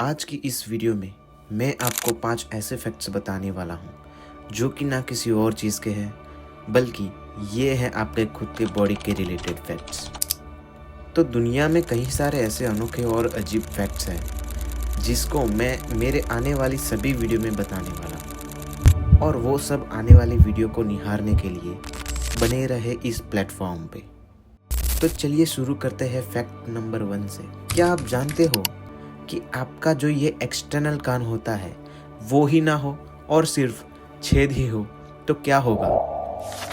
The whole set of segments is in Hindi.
आज की इस वीडियो में मैं आपको 5 ऐसे फैक्ट्स बताने वाला हूँ जो कि ना किसी और चीज़ के हैं बल्कि ये है आपके खुद के बॉडी के रिलेटेड फैक्ट्स। तो दुनिया में कई सारे ऐसे अनोखे और अजीब फैक्ट्स हैं जिसको मैं मेरे आने वाली सभी वीडियो में बताने वाला हूँ, और वो सब आने वाली वीडियो को निहारने के लिए बने रहे इस प्लेटफॉर्म पे। तो चलिए शुरू करते हैं फैक्ट नंबर 1 से। क्या आप जानते हो कि आपका जो ये एक्सटर्नल कान होता है वो ही ना हो और सिर्फ छेद ही हो तो क्या होगा?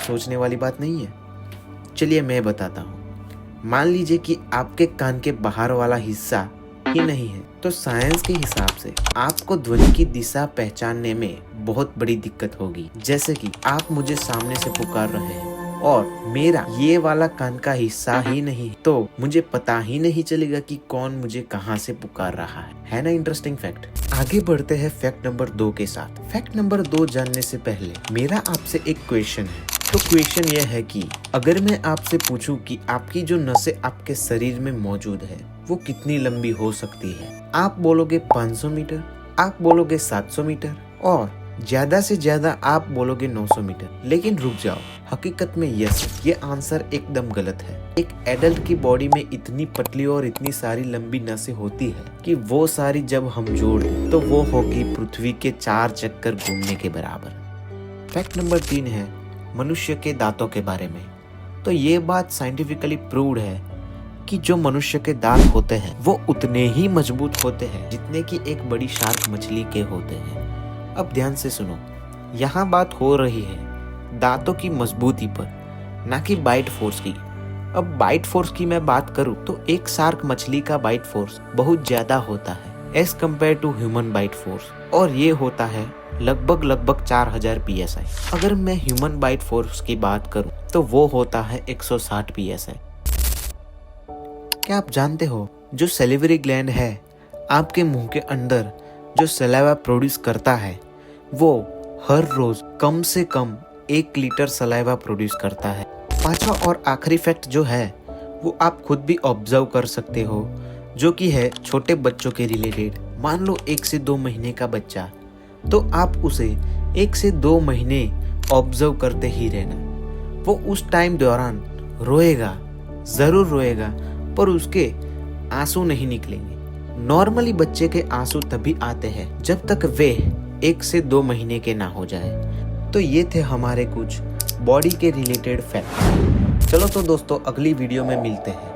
सोचने वाली बात नहीं है। चलिए मैं बताता हूँ। मान लीजिए कि आपके कान के बाहर वाला हिस्सा ही नहीं है, तो साइंस के हिसाब से आपको ध्वनि की दिशा पहचानने में बहुत बड़ी दिक्कत होगी। जैसे कि आप मुझे सामने से पुकार रहे हैं और मेरा ये वाला कान का हिस्सा ही नहीं, तो मुझे पता ही नहीं चलेगा कि कौन मुझे कहां से पुकार रहा है ना? Interesting fact. आगे बढ़ते हैं फैक्ट नंबर 2 के साथ। फैक्ट नंबर 2 जानने से पहले मेरा आपसे एक क्वेश्चन है। तो क्वेश्चन यह है कि अगर मैं आपसे पूछूं कि आपकी जो नसें आपके शरीर में मौजूद है वो कितनी लंबी हो सकती है, आप बोलोगे 500 मीटर, आप बोलोगे 700 मीटर और ज्यादा से ज्यादा आप बोलोगे 900 मीटर। लेकिन रुक जाओ, हकीकत में ये आंसर एकदम गलत है। एक एडल्ट की बॉडी में इतनी पतली और इतनी सारी लंबी नसें होती है कि वो सारी जब हम जोड़ दें तो वो होगी पृथ्वी के 4 चक्कर घूमने के बराबर। फैक्ट नंबर 3 है मनुष्य के दांतों के बारे में। तो ये बात साइंटिफिकली प्रूव्ड है कि जो मनुष्य के दांत होते हैं वो उतने ही मजबूत होते हैं जितने कि एक बड़ी शार्क मछली के होते हैं। अब ध्यान से सुनो, यहाँ बात हो रही है दांतों की मजबूती पर, ना कि बाइट फोर्स की। अब बाइट फोर्स की मैं बात करूँ तो एक शार्क मछली का बाइट फोर्स बहुत ज्यादा होता है as compare to human bite force, और ये होता है लगभग 4000 PSI। अगर मैं ह्यूमन बाइट फोर्स की बात करूँ तो वो होता है 160 PSI। क्या आप जानते हो जो सैलिवरी ग्लैंड है आपके मुंह के अंदर जो सलाइवा प्रोड्यूस करता है वो हर रोज कम से कम 1 लीटर सलाइवा प्रोड्यूस करता है। पांचवा और आखिरी फैक्ट जो है वो आप खुद भी ऑब्जर्व कर सकते हो, जो कि है छोटे बच्चों के रिलेटेड। मान लो 1 से 2 महीने का बच्चा, तो आप उसे 1 से 2 महीने ऑब्जर्व करते ही रहना। वो उस टाइम दौरान रोएगा, जरूर रोएगा, पर उसके आंसू नहीं निकलेंगे। नॉर्मली बच्चे के आंसू तभी आते हैं जब तक वे 1 से 2 महीने के ना हो जाए। तो ये थे हमारे कुछ बॉडी के रिलेटेड फैक्ट। चलो तो दोस्तों अगली वीडियो में मिलते हैं।